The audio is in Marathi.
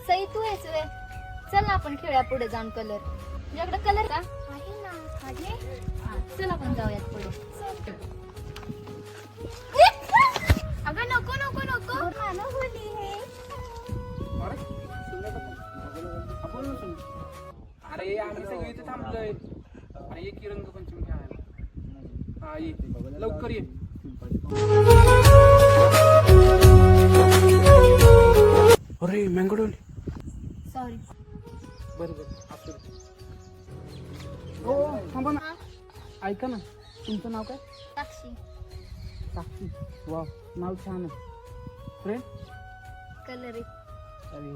सई तू आहेस वे. चल ना आपण खेळूया पुढे जाऊन. कलर तुझ्याकडे कलर का आहे ना? आहे. चल आपण जाऊयात पुढे. अगं नको नको नको. खाणं होली हे. अरे आम्ही सगळे इथे थांबलोय. अरे ये की रंगपंचमी खेळायला. हा ये लवकर ये. अरे मँगोडोली. सॉरी. बरोबर असू दे. हो थांबा ना. ऐका ना तुमचं नाव काय? साक्षी. साक्षी. वा नाव छान आहे. फ्रेंड कलर अरे